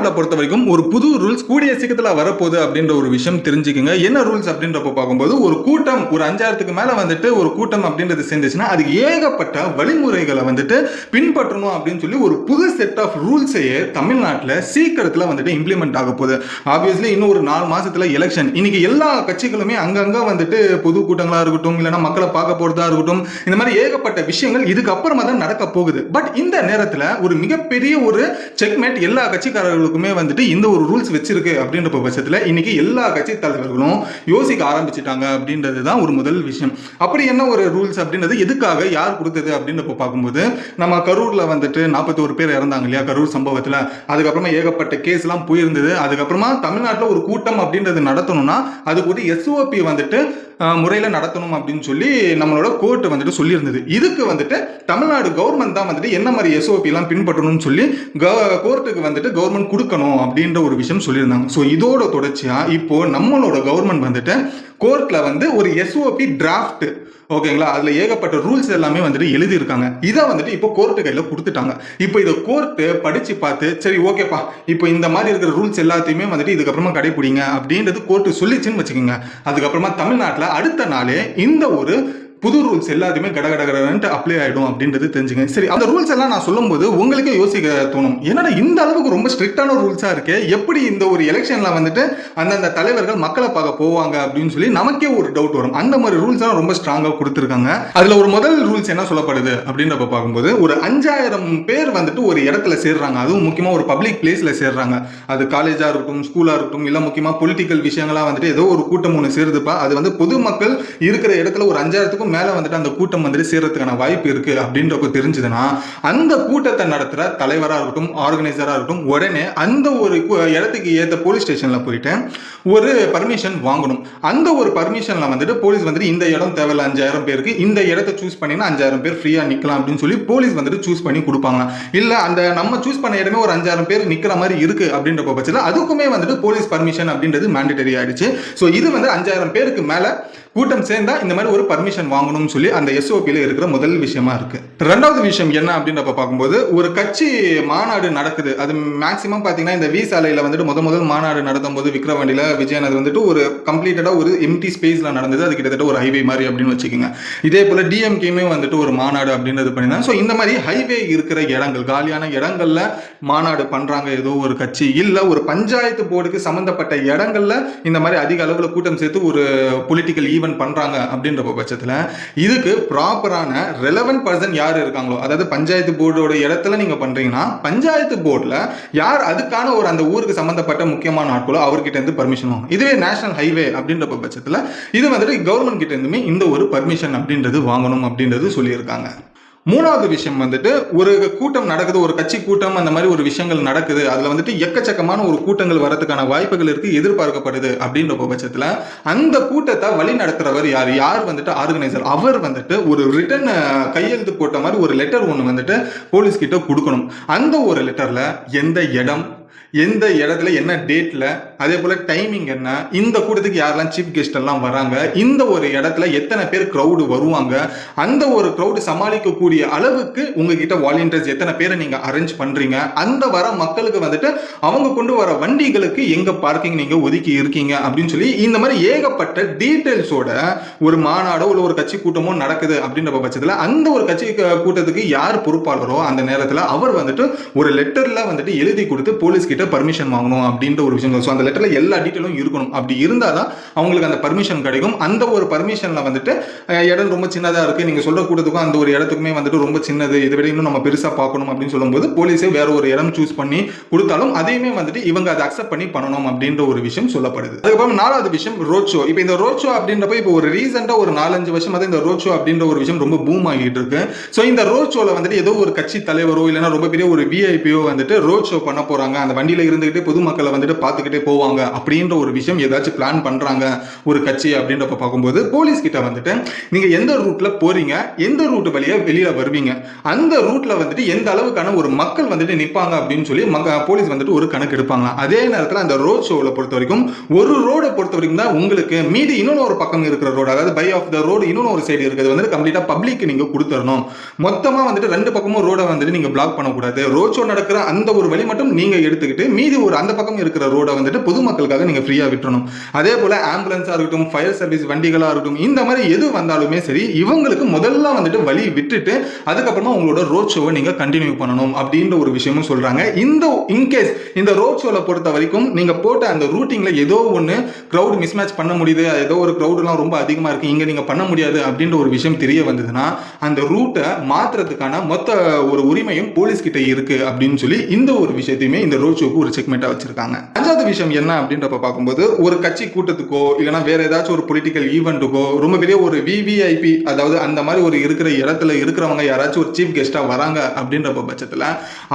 தமிழ்நாட்டில் பொறுத்த வரைக்கும் ஒரு புது ரூல்ஸ் கூடிய சீக்கிரத்தில் வரப்போகுது அப்படின்ற ஒரு விஷயம் தெரிஞ்சுக்கோங்க. என்ன ரூல்ஸ் அப்படின்றப்ப பார்க்கும்போது ஒரு கூட்டம் ஒரு 5000க்கு மேலே வந்துட்டு ஒரு கூட்டம் அப்படின்றது சேர்ந்துச்சுன்னா அதுக்கு ஏகப்பட்ட வழிமுறைகளை வந்துட்டு பின்பற்றணும் அப்படின்னு சொல்லி ஒரு புது செட் ஆஃப் ரூல்ஸையே தமிழ்நாட்டில் சீக்கிரத்தில் வந்துட்டு இம்ப்ளிமெண்ட் ஆக போகுது. ஆப்வியஸ்லி இன்னும் ஒரு 4 மாசத்துல எலெக்ஷன். இன்னைக்கு எல்லா கட்சிகளுமே அங்கங்க வந்துட்டு பொது கூட்டங்களா இருக்கட்டும், இல்லைன்னா மக்களை பார்க்க போறதா இருக்கட்டும், இந்த மாதிரி ஏகப்பட்ட விஷயங்கள் இதுக்கு அப்புறமா தான் நடக்க போகுது. பட் இந்த நேரத்தில் ஒரு மிகப்பெரிய ஒரு செக்மேட் எல்லா கட்சிக்காரர்களுக்குமே வந்துட்டு இந்த ஒரு ரூல்ஸ் வச்சிருக்கு அப்படின்ற பட்சத்தில் இன்னைக்கு எல்லா கட்சி தலைவர்களும் யோசிக்க ஆரம்பிச்சிட்டாங்க அப்படின்றது தான் ஒரு முதல் விஷயம். அப்படி என்ன ஒரு ரூல்ஸ் அப்படின்றது எதுக்காக யார் கொடுத்தது அப்படின்றப்ப பார்க்கும்போது நம்ம கரூர்ல வந்துட்டு 41 பேர் இறந்தாங்க இல்லையா கரூர் சம்பவத்தில். அதுக்கப்புறமா ஏகப்பட்ட கேஸ் எல்லாம் போயிருந்தது. அதுக்கப்புறமா தமிழ்நாட்டில் ஒரு கூட்டம் அப்படின்றது நடத்தணும்னா அதுக்கு ஒரு SOP வந்துட்டு முறையில் நடத்தணும் அப்படின்னு சொல்லி நம்மளோட கோர்ட் வந்துட்டு சொல்லியிருந்தது. இதுக்கு வந்துட்டு தமிழ்நாடு கவர்மெண்ட் தான் வந்துட்டு என்ன மாதிரி SOP எல்லாம் பின்பற்றணும்னு சொல்லி கோர்ட்டுக்கு வந்துட்டு கவர்மெண்ட் கொடுக்கணும் அப்படின்ற ஒரு விஷயம் சொல்லியிருந்தாங்க. ஸோ இதோட தொடர்ச்சியா இப்போ நம்மளோட கவர்மெண்ட் வந்துட்டு கோர்ட்ல வந்து ஒரு SOP டிராஃப்ட், ஓகேங்களா, அதுல ஏகப்பட்ட ரூல்ஸ் எல்லாமே வந்துட்டு எழுதியிருக்காங்க. இதை வந்துட்டு இப்போ கோர்ட்டு கையில கொடுத்துட்டாங்க. இப்போ இதை கோர்ட்டு படிச்சு பார்த்து சரி ஓகேப்பா இப்போ இந்த மாதிரி இருக்கிற ரூல்ஸ் எல்லாத்தையுமே வந்துட்டு இதுக்கப்புறமா கடைபிடிங்க அப்படின்றது கோர்ட்டு சொல்லிச்சுன்னு வச்சுக்கோங்க. அதுக்கப்புறமா தமிழ்நாட்டில் அடுத்த நாளே இந்த ஒரு புது ரூல்ஸ் எல்லாத்தையுமே கடகடகடன்ட்டு அப்ளை ஆகிடும் அப்படின்றது தெரிஞ்சுங்க. சரி, அந்த ரூல்ஸ் எல்லாம் நான் சொல்லும்போது உங்களுக்கே யோசிக்க தோணும், என்னடா இந்த அளவுக்கு ரொம்ப ஸ்ட்ரிக்டான ரூல்ஸாக இருக்கு, எப்படி இந்த ஒரு எலெக்ஷன்ல வந்துட்டு அந்தந்த தலைவர்கள் மக்களை பார்க்க போவாங்க அப்படின்னு சொல்லி நமக்கே ஒரு டவுட் வரும். அந்த மாதிரி ரூல்ஸ் எல்லாம் ரொம்ப ஸ்ட்ராங்காக கொடுத்துருக்காங்க. அதில் ஒரு முதல் ரூல்ஸ் என்ன சொல்லப்படுது அப்படின்றப்ப பார்க்கும்போது ஒரு 5000 பேர் வந்துட்டு ஒரு இடத்துல சேர்றாங்க. அதுவும் முக்கியமாக ஒரு பப்ளிக் பிளேஸில் சேர்றாங்க. அது காலேஜாக இருக்கட்டும், ஸ்கூலாக இருக்கட்டும், இல்லை முக்கியமாக பொலிட்டிக்கல் விஷயங்களாக வந்துட்டு ஏதோ ஒரு கூட்டம் ஒன்று சேருதுப்பா, அது வந்து பொதுமக்கள் இருக்கிற இடத்துல ஒரு 5000க்கும் மேல வந்துட்டு அந்த கூட்டம் வந்துட்டு சேர்றதுக்கான வாய்ப்பு இருக்கு அப்படின்றப்ப தெரிஞ்சதுன்னா அந்த கூட்டத்தை நடத்துற தலைவராக இருக்கட்டும், ஆர்கனைசரா இருக்கட்டும், உடனே அந்த ஒரு இடத்துக்கு ஏற்ற போலீஸ் ஸ்டேஷன்ல போயிட்டு ஒரு பர்மிஷன் வாங்கணும். அந்த ஒரு பர்மிஷன்ல வந்துட்டு போலீஸ் வந்துட்டு இந்த இடம் தேவையில்ல 5000 பேருக்கு, இந்த இடத்தை சூஸ் பண்ணினா 5000 பேர் ஃப்ரீயா நிக்கலாம் அப்படின்னு சொல்லி போலீஸ் வந்துட்டு சூஸ் பண்ணி கொடுப்பாங்க. இல்ல அந்த நம்ம சூஸ் பண்ண இடமே ஒரு 5000 பேர் நிக்கிற மாதிரி இருக்கு அப்படின்ற பட்சத்தில் அதுக்குமே வந்துட்டு போலீஸ் பர்மிஷன் அப்படின்றது மேண்டேட்டரி ஆயிடுச்சு. ஸோ இது வந்து 5000 பேருக்கு மேல கூட்டம் சேர்ந்தா இந்த மாதிரி ஒரு பர்மிஷன் வாங்கணும்னு சொல்லி அந்த SOPல இருக்கிற முதல் விஷயமா இருக்கு. ரெண்டாவது விஷயம் என்ன அப்படின்றப்ப பார்க்கும்போது ஒரு கட்சி மாநாடு நடக்குது. அது மேக்சிமம் பாத்தீங்கன்னா இந்த சாலையில வந்துட்டு முதல் மாநாடு நடத்தும் போது விக்கிரவாண்டியில விஜயன் அது வந்துட்டு ஒரு கம்ப்ளீட்டடா ஒரு எம்டி ஸ்பேஸ்ல நடந்தது. அது கிட்டத்தட்ட ஒரு ஹைவே மாதிரி அப்படின்னு வச்சுக்கோங்க. இதே போல DMKமே வந்துட்டு ஒரு மாநாடு அப்படின்றது பண்ணியிருந்தாங்க. ஸோ இந்த மாதிரி ஹைவே இருக்கிற இடங்கள், காலியான இடங்கள்ல மாநாடு பண்றாங்க ஏதோ ஒரு கட்சி, இல்ல ஒரு பஞ்சாயத்து போர்டுக்கு சம்பந்தப்பட்ட இடங்கள்ல இந்த மாதிரி அதிக அளவுல கூட்டம் சேர்த்து ஒரு பொலிட்டிக்கல் பண்றாங்க அப்படின்ற பட்சத்தில் இதுக்கு ப்ராப்பரான ரெலவென்ட் பர்சன் யார் இருக்காங்களோ, அதாவது பஞ்சாயத்து போர்டோட இடத்துல நீங்க பண்றீங்கன்னா பஞ்சாயத்து போர்டுல யார் அதுக்கான ஒரு அந்த ஊருக்கு சம்பந்தப்பட்ட முக்கியமான ஆட்களோ அவர்கிட்ட இருந்து பர்மிஷன் வாங்கணும். இதுவே நேஷனல் ஹைவே அப்படின்ற பட்சத்தில் இது வந்துட்டு கவர்மெண்ட் கிட்ட இருந்துமே இந்த ஒரு பர்மிஷன் அப்படின்றது வாங்கணும் அப்படின்றது சொல்லியிருக்காங்க. மூணாவது விஷயம் வந்துட்டு ஒரு கூட்டம் நடக்குது, ஒரு கட்சி கூட்டம் அந்த மாதிரி ஒரு விஷயங்கள் நடக்குது, அதுல வந்துட்டு எக்கச்சக்கமான ஒரு கூட்டங்கள் வரதுக்கான வாய்ப்புகள் இருக்கு, எதிர்பார்க்கப்படுது அப்படின்ற பட்சத்துல அந்த கூட்டத்தை வழி நடத்துறவர் யார் வந்துட்டு ஆர்கனைசர். அவர் வந்துட்டு ஒரு ரிட்டன் கையெழுத்து போட்ட மாதிரி ஒரு லெட்டர் ஒன்று வந்துட்டு போலீஸ் கிட்ட கொடுக்கணும். அந்த ஒரு லெட்டர்ல எந்த இடம், எந்த இடத்துல என்ன டேட்ல, அதே போல டைமிங் என்ன, இந்த கூட்டத்துக்கு யாரெல்லாம் சீஃப் கெஸ்ட் எல்லாம் வராங்க, இந்த ஒரு இடத்துல எத்தனை பேர் கிரௌடு வருவாங்க, அந்த ஒரு கிரௌடு சமாளிக்கக்கூடிய அளவுக்கு உங்ககிட்ட வாலண்டியர்ஸ் எத்தனை பேரை நீங்க அரேஞ்ச் பண்றீங்க, அந்த வர மக்களுக்கு வந்துட்டு அவங்க கொண்டு வர வண்டிகளுக்கு எங்க பார்க்கிங் நீங்க ஒதுக்கி இருக்கீங்க அப்படின்னு சொல்லி இந்த மாதிரி ஏகப்பட்ட டீடைல்ஸோட ஒரு மாநாடோ இல்லை ஒரு கட்சி கூட்டமோ நடக்குது அப்படின்ற பட்சத்தில் அந்த ஒரு கட்சி கூட்டத்துக்கு யார் பொறுப்பாளரோ அந்த நேரத்தில் அவர் வந்துட்டு ஒரு லெட்டர்ல வந்துட்டு எழுதி கொடுத்து போலீஸ் கிட்ட பர்மிஷன் வாங்கணும் அப்படின்ற ஒரு விஷயம். ஸோ அந்த லெட்டர்ல எல்லா டீட்டெயிலும் இருக்கணும். அப்படி இருந்தாதான் அவங்களுக்கு அந்த பர்மிஷன் கிடைக்கும். அந்த ஒரு பர்மிஷன்ல வந்துட்டு இடம் ரொம்ப சின்னதா இருக்கு, நீங்க சொல்ற கூட்டத்துக்கும் அந்த ஒரு இடத்துக்குமே வந்துட்டு ரொம்ப சின்னது, இதை விட இன்னும் நம்ம பெருசா பார்க்கணும் அப்படின்னு சொல்லும்போது போலீஸே வேற ஒரு இடம் சூஸ் பண்ணி கொடுத்தாலும் அதையுமே வந்துட்டு இவங்க அதை அக்செப்ட் பண்ணி பண்ணணும் அப்படின்ற ஒரு விஷயம் சொல்லப்படுது. அதுக்கப்புறம் நாலாவது விஷயம் ரோட் ஷோ. இப்போ இந்த ரோட் ஷோ அப்படின்றப்ப இப்போ ஒரு ரீசெண்டா ஒரு 4-5 வருஷம் இந்த ரோட் ஷோ அப்படின்ற ஒரு விஷயம் ரொம்ப பூம் ஆகிட்டு இருக்கு. ஸோ இந்த ரோட் ஷோல வந்துட்டு ஏதோ ஒரு கட்சி தலைவரோ இல்லைன்னா ரொம்ப பெரிய ஒரு விஐபியோ வந்துட்டு ரோட் ஷோ பண்ண போறாங்க, அந்த வண்டியில இருந்துகிட்டே பொதுமக்களை வந்துட்டு பார்த்துக்கிட்டே போவாங்க அப்படின்ற ஒரு விஷயம் ஏதாச்சும் பிளான் பண்றாங்க ஒரு கட்சி அப்படின்றப்ப பார்க்கும்போது போலீஸ் கிட்ட வந்துட்டு நீங்க எந்த ரூட்ல போறீங்க, எந்த ரூட் வழியா வெளியில வருவீங்க, அந்த ரூட்ல வந்துட்டு எந்த அளவுக்கான ஒரு மக்கள் வந்துட்டு நிற்பாங்க அப்படின்னு சொல்லி போலீஸ் வந்துட்டு ஒரு கணக்கு எடுப்பாங்க. அதே நேரத்தில் அந்த ரோட் ஷோல பொறுத்த வரைக்கும் ஒரு ரோடை பொறுத்த வரைக்கும் தான் உங்களுக்கு மீதி இன்னொன்று ஒரு பக்கம் இருக்கிற ரோடு, அதாவது பை ஆஃப் த ரோடு இன்னொன்று ஒரு சைடு இருக்கிறது வந்துட்டு கம்ப்ளீட்டா பப்ளிக் நீங்க கொடுத்துடணும். மொத்தமா வந்துட்டு 2 பக்கமும் ரோட வந்துட்டு நீங்க பிளாக் பண்ணக்கூடாது. ரோட் ஷோ நடக்கிற அந்த ஒரு வழி மட்டும் நீங்க எடுத்துக்கிட்டு விட்டுட்டு மீதி ஒரு அந்த பக்கம் இருக்கிற ரோட வந்துட்டு பொதுமக்களுக்காக நீங்க ஃப்ரீயா விட்டுறணும். அதே போல ஆம்புலன்ஸா இருக்கட்டும், ஃபயர் சர்வீஸ் வண்டிகளா இருக்கட்டும், இந்த மாதிரி எது வந்தாலுமே சரி இவங்களுக்கு முதல்ல வந்துட்டு வழி விட்டுட்டு அதுக்கப்புறமா உங்களோட ரோட் ஷோவை நீங்க கண்டினியூ பண்ணணும் அப்படின்ற ஒரு விஷயமும் சொல்றாங்க. இந்த இன்கேஸ் இந்த ரோட் ஷோல பொறுத்த வரைக்கும் நீங்க போட்ட அந்த ரூட்டிங்ல ஏதோ ஒன்று கிரௌட் மிஸ்மேட்ச் பண்ண முடியுது, ஏதோ ஒரு கிரௌட்லாம் ரொம்ப அதிகமா இருக்கு, இங்க நீங்க பண்ண முடியாது அப்படின்ற ஒரு விஷயம் தெரிய வந்ததுன்னா அந்த ரூட்டை மாத்துறதுக்கான மொத்த ஒரு உரிமையும் போலீஸ் கிட்ட இருக்கு அப்படின்னு சொல்லி இந்த ஒரு விஷயத்தையுமே இந்த ரோட் ஷோக்கு ஒரு செக்மெண்டா வச்சிருக்காங்க. அஞ்சாவது விஷயம் என்ன அப்படின்றப்ப பார்க்கும்போது ஒரு கட்சி கூட்டத்துக்கோ இல்லைன்னா வேற ஏதாச்சும் ஒரு பொலிட்டிக்கல் ஈவெண்ட்டுக்கோ ரொம்ப பெரிய ஒரு விவிஐபி, அதாவது அந்த மாதிரி ஒரு இருக்கிற இடத்துல இருக்கிறவங்க யாராச்சும் ஒரு சீஃப் கெஸ்டா வராங்க அப்படின்ற பட்சத்துல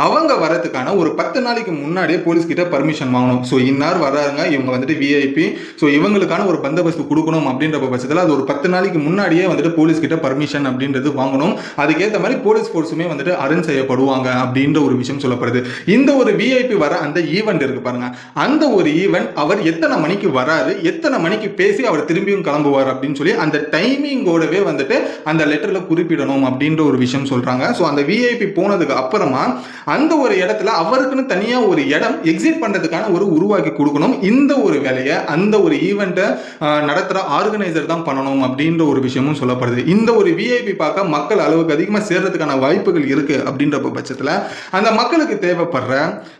அவங்க வரதுக்கான ஒரு 10 நாளைக்கு முன்னாடியே போலீஸ் கிட்ட பர்மிஷன் வாங்கணும். ஸோ இன்னார் வராங்க, இவங்க வந்துட்டு விஐபி, ஸோ இவங்களுக்கான ஒரு பந்தோபஸ்து கொடுக்கணும் அப்படின்ற பட்சத்தில் அது ஒரு 10 நாளைக்கு முன்னாடியே வந்துட்டு போலீஸ் கிட்ட பர்மிஷன் அப்படின்றது வாங்கணும். அதுக்கேற்ற மாதிரி போலீஸ் ஃபோர்ஸுமே வந்துட்டு அரேஞ்ச் செய்யப்படுவாங்க அப்படின்ற ஒரு விஷயம் சொல்லப்படுது. இந்த ஒரு விஐபி வர அந்த ஈவெண்ட் இருக்கு பாருங்க, அந்த ஒரு ஈவெண்ட் அவர் எத்தனை மணிக்கு வராரு, எத்தனை மணிக்கு பேசி அவர் திரும்பியும் கிளம்புவார் அப்படின்னு சொல்லி அந்த டைமிங்கோடவே வந்துட்டு அந்த லெட்டர்ல குறிப்பிடணும் அப்படின்ற ஒரு விஷயம் சொல்றாங்க. ஸோ அந்த விஐபி போனதுக்கு அப்புறமா அந்த ஒரு இடத்துல அவருக்குன்னு தனியா ஒரு இடம் எக்ஸிட் பண்றதுக்கான ஒரு உருவாக்கி கொடுக்கணும். இந்த ஒரு வேலையை அந்த ஒரு ஈவெண்ட்டை நடத்துற ஆர்கனைசர் தான் பண்ணணும் அப்படின்ற ஒரு விஷயமும் சொல்லப்படுது. இந்த ஒரு விஐபி பார்க்க மக்கள் அளவுக்கு அதிகமாக சேர்றதுக்கான வாய்ப்புகள் இருக்கு அப்படின்ற பட்சத்தில் அந்த மக்களுக்கு தேவைப்படுற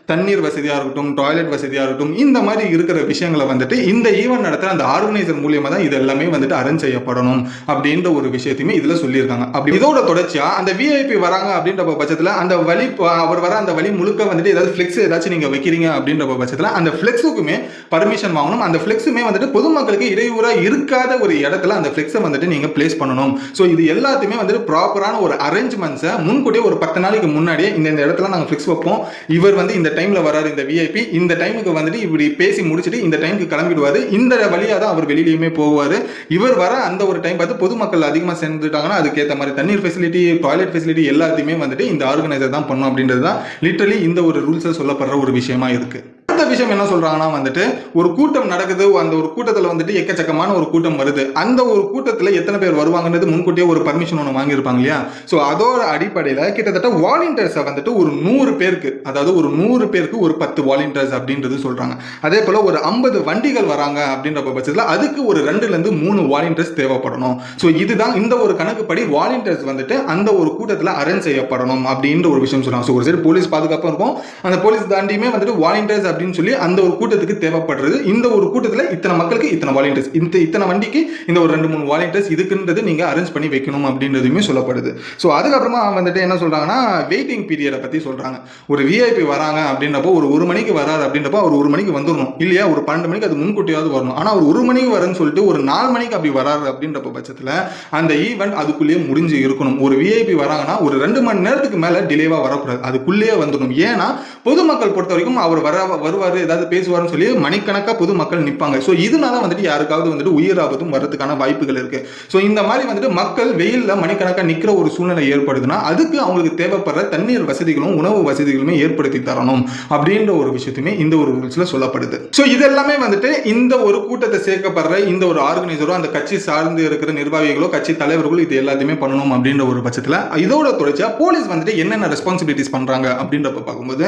தண்ணீர் வசதியா இருக்கட்டும், டாய்லெட் வசதியா இருக்கட்டும், இந்த மாதிரி இருக்கிற விஷயங்களை வந்துட்டு இந்த ஈவெண்ட் நடத்துற அந்த ஆர்கனைசர் மூலியமா தான் இது எல்லாமே வந்துட்டு அரேஞ்ச் செய்யப்படணும் அப்படின்ற ஒரு விஷயத்தையுமே இதுல சொல்லியிருக்காங்க. அப்படி இதோட தொடர்ச்சியா அந்த விஐபி வராங்க அப்படின்ற பட்சத்தில் அந்த வழி அவர் வர அந்த வழி முழுக்க வந்துட்டு ஏதாவது ஃபிளெக்ஸ் ஏதாச்சும் நீங்க வைக்கிறீங்க அப்படின்ற பட்சத்தில் அந்த ஃபிளெக்ஸுக்குமே பர்மிஷன் வாங்கணும். அந்த ஃபிளெக்ஸுமே வந்துட்டு பொதுமக்களுக்கு இடையூறா இருக்காத ஒரு இடத்துல அந்த ஃபிளெக்ஸை வந்துட்டு நீங்க பிளேஸ் பண்ணணும். ஸோ இது எல்லாத்தையுமே வந்துட்டு ப்ராப்பரான ஒரு அரேஞ்ச்மெண்ட்ஸை முன்கூட்டியே ஒரு 10 நாளைக்கு முன்னாடியே இந்த இடத்துல நாங்கள் ஃபிக்ஸ் வைப்போம், இவர் வந்து இந்த டைம்ல வராரு, இந்த விஐபி இந்த டைமுக்கு வந்துட்டு இப்படி பேசி முடிச்சுட்டு இந்த டைமுக்கு கிளம்பிடுவாரு, இந்த வழியா தான் அவர் வெளியிலயுமே போவாரு, இவர் வர அந்த ஒரு டைம் பார்த்து பொதுமக்கள் அதிகமாக சேர்ந்துட்டாங்கன்னா அதுக்கேற்ற மாதிரி தண்ணீர் ஃபெசிலிட்டி, டாய்லெட் ஃபெசிலிட்டி எல்லாத்தையுமே வந்துட்டு இந்த ஆர்கனைசர் தான் பண்ணும் அப்படின்றது தான் லிட்டரலி இந்த ஒரு ரூல்ஸை சொல்லப்படுற ஒரு விஷயமா இருக்கு. அடுத்த விஷயம் என்ன சொல்றாங்கன்னா வந்துட்டு ஒரு கூட்டம் நடக்குது, அந்த ஒரு கூட்டத்தில் வந்துட்டு எக்கச்சக்கமான ஒரு கூட்டம் வருது, அந்த ஒரு கூட்டத்தில் எத்தனை பேர் வருவாங்கன்றது முன்கூட்டியே ஒரு பர்மிஷன் ஒன்று வாங்கியிருப்பாங்க இல்லையா. ஸோ அதோட அடிப்படையில் கிட்டத்தட்ட வாலண்டியர்ஸை வந்துட்டு ஒரு 100 பேருக்கு, அதாவது ஒரு 100 பேருக்கு ஒரு 10 வாலண்டியர்ஸ் அப்படின்றது சொல்றாங்க. அதே போல ஒரு 50 வண்டிகள் வராங்க அப்படின்ற பட்சத்தில் அதுக்கு ஒரு 2லேருந்து 3 வாலண்டியர்ஸ் தேவைப்படணும். ஸோ இதுதான் இந்த ஒரு கணக்குப்படி வாலண்டியர்ஸ் வந்துட்டு அந்த ஒரு கூட்டத்தில் அரேஞ்ச் செய்யப்படணும் அப்படின்ற ஒரு விஷயம் சொல்றாங்க. ஸோ ஒரு சைடு போலீஸ் பாதுகாப்பும் இருக்கும், அந்த போலீஸ் தாண்டியுமே வந்துட்டு வாலண்டியர்ஸ் அப்படின்னு சொல்லி அந்த ஒரு கூட்டத்துக்கு தேவைப்படுறது. இந்த ஒரு கூட்டத்தில் இத்தனை மக்களுக்கு இத்தனை வாலண்டியர்ஸ், இத்தனை வண்டிக்கு இந்த ஒரு 2-3 வாலண்டியர்ஸ் இதுக்குன்றது நீங்க அரேஞ்ச் பண்ணி வைக்கணும் அப்படின்றதுமே சொல்லப்படுது. ஸோ அதுக்கப்புறமா வந்துட்டு என்ன சொல்றாங்கன்னா வெயிட்டிங் பீரியடை பத்தி சொல்றாங்க. ஒரு விஐபி வராங்க அப்படின்றப்போ ஒரு மணிக்கு வராது அப்படின்றப்போ அவர் 1 மணிக்கு வந்துடணும் இல்லையா, ஒரு 12 மணிக்கு அது முன்கூட்டியாவது வரணும். ஆனால் ஒரு 1 மணிக்கு வரேன்னு சொல்லிட்டு ஒரு 4 மணிக்கு அப்படி வராது அப்படின்றப்ப பட்சத்தில் அந்த ஈவெண்ட் அதுக்குள்ளேயே முடிஞ்சு இருக்கணும். ஒரு விஐபி வராங்கன்னா ஒரு 2 மணி நேரத்துக்கு மேல டிலேவா வரக்கூடாது, அதுக்குள்ளேயே வந்துடணும். ஏன்னா பொதுமக்கள் பொறுத்த வரைக்கும் அவர் வருவாரு ஏதாவது பேசுவார்னு சொல்லி மணிக்கணக்கா பொதுமக்கள் நிற்பாங்க. ஸோ இதனால வந்துட்டு யாருக்காவது வந்துட்டு உயிர் ஆபத்தும் வரதுக்கான வாய்ப்புகள் இருக்கு. ஸோ இந்த மாதிரி வந்துட்டு மக்கள் வெயில்ல மணிக்கணக்கா நிற்கிற ஒரு சூழ்நிலை ஏற்படுதுன்னா அதுக்கு அவங்களுக்கு தேவைப்படுற தண்ணீர் வசதிகளும் உணவு வசதிகளுமே ஏற்படுத்தி தரணும் அப்படின்ற ஒரு விஷயத்துமே இந்த ஒரு ரூல்ஸ்ல சொல்லப்படுது. ஸோ இதெல்லாமே வந்துட்டு இந்த ஒரு கூட்டத்தை சேர்க்கப்படுற இந்த ஒரு ஆர்கனைசரோ அந்த கட்சி சார்ந்து இருக்கிற நிர்வாகிகளோ கட்சி தலைவர்களோ இது எல்லாத்தையுமே பண்ணணும் அப்படின்ற ஒரு பட்சத்தில் இதோட தொடர்ச்சியா போலீஸ் வந்துட்டு என்னென்ன ரெஸ்பான்சிபிலிட்டிஸ் பண்றாங்க அப்படின்றப்ப பார்க்கும்போது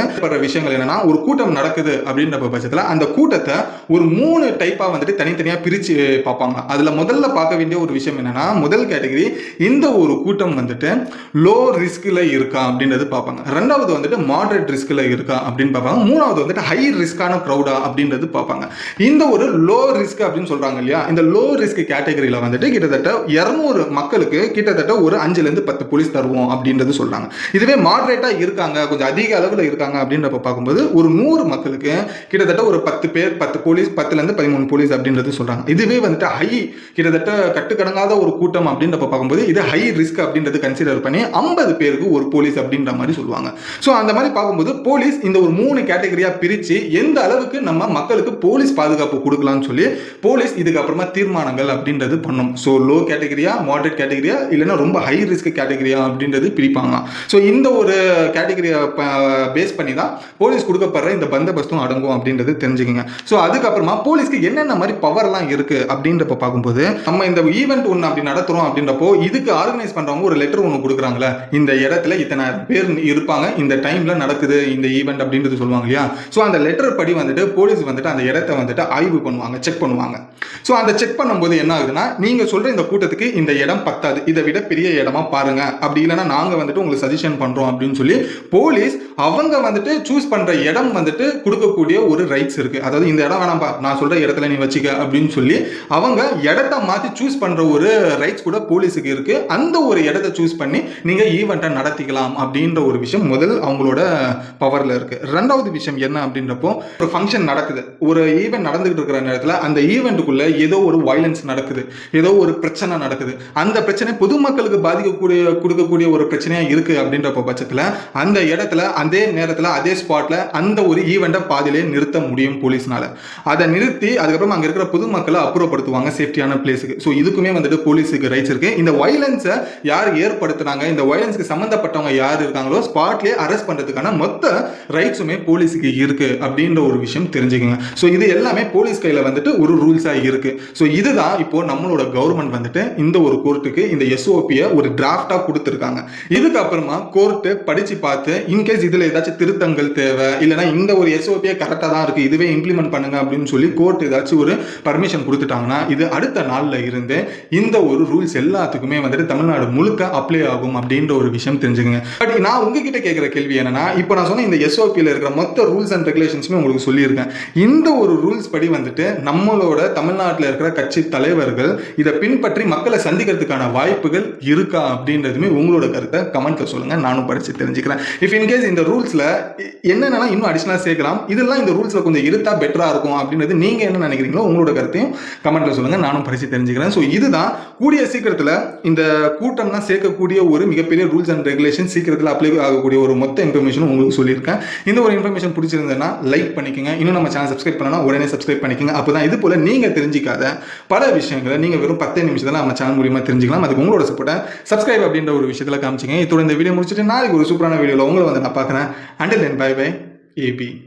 விஷயங்கள் என்னன்னா ஒரு கூட்டம் நடக்குது அப்படின்ற பட்சத்தில் அந்த கூட்டத்தை ஒரு 3 டைப்பா வந்துட்டு தனித்தனியா பிரிச்சு பார்ப்பாங்க. அதுல முதல்ல பார்க்க வேண்டிய ஒரு விஷயம் என்னன்னா முதல் கேட்டகரி இந்த ஒரு கூட்டம் வந்துட்டு லோ ரிஸ்க்ல இருக்கா அப்படின்றது பார்ப்பாங்க, ரெண்டாவது வந்துட்டு மாடரேட் ரிஸ்க்ல இருக்கா அப்படின்னு பார்ப்பாங்க, மூணாவது வந்துட்டு ஹை ரிஸ்கான க்ரௌடா அப்படின்றது பார்ப்பாங்க. இந்த ஒரு லோ ரிஸ்க் அப்படின்னு சொல்றாங்க இல்லையா, இந்த லோ ரிஸ்க் கேட்டகரியில வந்துட்டு கிட்டத்தட்ட 200 மக்களுக்கு கிட்டத்தட்ட ஒரு 5லேருந்து 10 போலீஸ் தருவோம் அப்படின்றது சொல்றாங்க. இதுவே மாடரேட்டா இருக்காங்க, கொஞ்சம் அதிக அளவில் இருக்காங்க அப்படின்றப்ப பார்க்கும்போது ஒரு 100 மக்களுக்கு கிட்டத்தட்ட ஒரு 10 பேர் 10 போலீஸ் 10லேருந்து 13 போலீஸ் அப்படின்றது சொல்றாங்க. இதுவே வந்துட்டு ஹை கிட்டத்தட்ட கட்டுக்கடங்காத ஒரு கூட்டம் அப்படின்றப்ப பார்க்கும்போது இது ஹை ரிஸ்க் அப்படின்றது கன்சிடர் பண்ணி 50 பேருக்கு ஒரு போலீஸ் அப்படின்ற மாதிரி சொல்லுவாங்க. ஸோ அந்த மாதிரி பார்க்கும்போது போலீஸ் இந்த ஒரு 3 கேட்டகரியா பிரிச்சு எந்த அளவுக்கு நம்ம மக்களுக்கு போலீஸ் பாதுகாப்பு கொடுக்கலாம்னு சொல்லி போலீஸ் இதுக்கப்புறமா தீர்மானங்கள் அப்படின்றது பண்ணும். ஸோ லோ கேட்டகரியா, மாடரேட் கேட்டகரியா, இல்லைன்னா ரொம்ப ஹை ரிஸ்க் கேட்டகரியா அப்படின்றது பிரிப்பாங்க. ஸோ இந்த ஒரு கேட்டகரியை பேஸ் பண்ணி தான் போலீஸ் கொடுக்கப்படுற இந்த பந்தோபஸ்தும் விஷயம் அடங்கும் அப்படின்றது தெரிஞ்சுக்கங்க. ஸோ அதுக்கப்புறமா போலீஸ்க்கு என்னென்ன மாதிரி பவர்லாம் இருக்கு அப்படின்றப்ப பார்க்கும்போது, நம்ம இந்த ஈவெண்ட் ஒன்று அப்படி நடத்துறோம் அப்படின்றப்போ இதுக்கு ஆர்கனைஸ் பண்றவங்க ஒரு லெட்டர் ஒன்று கொடுக்குறாங்களே, இந்த இடத்துல இத்தனை பேர் இருப்பாங்க, இந்த டைம்ல நடக்குது இந்த ஈவெண்ட் அப்படின்றது சொல்லுவாங்க இல்லையா. ஸோ அந்த லெட்டர் படி வந்துட்டு போலீஸ் வந்துட்டு அந்த இடத்த வந்துட்டு ஆய்வு பண்ணுவாங்க, செக் பண்ணுவாங்க. ஸோ அந்த செக் பண்ணும்போது என்ன ஆகுதுன்னா, நீங்க சொல்ற இந்த கூட்டத்துக்கு இந்த இடம் பத்தாது, இதை விட பெரிய இடமா பாருங்க, அப்படி இல்லைன்னா நாங்க வந்துட்டு உங்களுக்கு சஜஷன் பண்றோம் அப்படின்னு சொல்லி போலீஸ் அவங்க வந்துட்டு சூஸ் பண்ற இடம் வந்துட்டு கொடுக்கக்கூடிய ஒரு ரைட்ஸ் இருக்கு. அதாவது இந்த இடம் வேணாம்பா, நான் சொல்ற இடத்துல நீ வச்சுக்க அப்படின்னு சொல்லி அவங்க இடத்த மாத்தி சூஸ் பண்ற ஒரு ரைட்ஸ் கூட போலீஸுக்கு இருக்கு. அந்த ஒரு இடத்தை சூஸ் பண்ணி நீங்க ஈவெண்ட்டை நடத்திக்கலாம் அப்படின்ற ஒரு விஷயம் முதல் அவங்களோட பவர்ல இருக்கு. ரெண்டாவது விஷயம் என்ன அப்படின்றப்போ, ஒரு ஃபங்க்ஷன் நடக்குது, ஒரு ஈவெண்ட் நடந்துகிட்டு இருக்கிற நேரத்தில் அந்த ஈவெண்ட்டுக்குள்ள ஏதோ ஒரு வயலன்ஸ் நடக்குது, ஏதோ ஒரு பிரச்சனை நடக்குது, அந்த பிரச்சனை பொதுமக்களுக்கு கொடுக்கக்கூடிய ஒரு பிரச்சனையா இருக்கு அப்படின்ற பட்சத்தில் அந்த இடத்துல அதே நேரத்தில் அதே ஸ்பாட்ல அந்த ஒரு ஈவெண்ட்டை பாதியிலே நிறுத்த முடியும் போலீஸ்னால. அதை நிறுத்தி அதுக்கப்புறம் அங்க இருக்கிற பொதுமக்களை அப்புறப்படுத்துவாங்க சேஃப்டியான பிளேஸுக்கு. ஸோ இதுக்குமே வந்துட்டு போலீஸுக்கு ரைட்ஸ் இருக்கு. இந்த வயலன்ஸை யார் ஏற்படுத்துறாங்க, இந்த வயலன்ஸ்க்கு சம்பந்தப்பட்டவங்க யார் இருக்காங்களோ ஸ்பாட்லேயே அரெஸ்ட் பண்றதுக்கான மொத்த ரைட்ஸுமே போலீஸுக்கு இருக்கு அப்படின்ற ஒரு விஷயம் தெரிஞ்சுக்கங்க. ஸோ இது எல்லாமே போலீஸ் கையில வந்துட்டு ஒரு ரூல்ஸா இருக்கு. ஸோ இதுதான் இப்போ நம்மளோட கவர்மெண்ட் வந்துட்டு இந்த ஒரு கோர்ட்டுக்கு இந்த எஸ்ஓபியை ஒரு டிராஃப்டா கொடுத்துருக்காங்க. இதுக்கப்புறமா கோர்ட்டு படிச்சு பார்த்து இன்கேஸ் இதுல ஏதாச்சும் திருத்தங்கள் தேவை, இல்லைன்னா இந்த ஒரு எஸ்ஓபியை கரெக்டா தான் இருக்கு, இதுவே இம்ப்ளிமெண்ட் பண்ணுங்க அப்படின்னு சொல்லி கோர்ட் ஏதாச்சும் ஒரு பர்மிஷன் கொடுத்துட்டாங்கன்னா இது அடுத்த நாள்ல இருந்து இந்த ஒரு ரூல்ஸ் எல்லாத்துக்குமே வந்துட்டு தமிழ்நாடு முழுக்க அப்ளை ஆகும் அப்படின்ற ஒரு விஷயம் தெரிஞ்சுக்கங்க. பட் நான் உங்ககிட்ட கேட்கிற கேள்வி என்னன்னா, இப்போ நான் சொன்ன இந்த எஸ்ஓபியில் இருக்கிற மொத்த ரூல்ஸ் அண்ட் ரெகுலேஷன்ஸுமே உங்களுக்கு சொல்லியிருக்கேன். இந்த ஒரு ரூல்ஸ் படி வந்துட்டு நம்மளோட தமிழ்நாட்டில் இருக்கிற கட்சி தலைவர்கள் இதை பின்பற்றி மக்களை சந்திக்கிறதுக்கான வாய்ப்புகள் இருக்கா அப்படின்றதுமே உங்களோட கருத்தை கமெண்ட்ல சொல்லுங்க, நானும் படிச்சு தெரிஞ்சுக்கிறேன். இஃப் இன்கேஸ் இந்த ரூல்ஸ்ல என்னென்ன இன்னும் அடிஷனலா சேர்க்கலாம், இதெல்லாம் இந்த ரூல்ஸ்ல கொஞ்சம் இருந்தா பெட்டரா இருக்கும் அப்படின்றது நீங்க என்ன நினைக்கிறீங்களோ உங்களோட கருத்தையும் கமெண்ட்ல சொல்லுங்க, நானும் படிச்சு தெரிஞ்சுக்கிறேன். ஸோ இதுதான் கூடிய சீக்கிரத்தில் இந்த கூட்டம்லாம் சேர்க்கக்கூடிய ஒரு மிகப்பெரிய ரூல்ஸ் அண்ட் ரெகுலேஷன் சீக்கிரத்தில் அப்ளை ஆகக்கூடிய ஒரு மொத்த இன்ஃபர்மேஷனும் உங்களுக்கு சொல்லியிருக்கேன். இந்த ஒரு இன்ஃபர்மேஷன் பிடிச்சிருந்ததுன்னா லைக் பண்ணிக்கோங்க, இன்னும் நம்ம சேனல் சப்ஸ்கிரைப் பண்ணலாம் உடனே சப்ஸ்கிரைப் பண்ணிக்கோங்க. அப்போதான் இது போல நீங்க தெரிஞ்சிக்காத பல விஷயங்களை நீங்க வெறும் 10 நிமிஷத்துல நம்ம சேனல் மூலியமா தெரிஞ்சுக்கலாம். அதுக்கு உங்களோட சப்போர்ட்டை சப்ஸ்கிரைப் அப்படின்ற ஒரு விஷயத்துல காமிச்சிங்க. இதோட இந்த வீடியோ முடிச்சுட்டு நாளைக்கு ஒரு சூப்பரான வீடியோவில் உங்களை வந்து நான் பார்க்குறேன். Until then, bye bye, AB.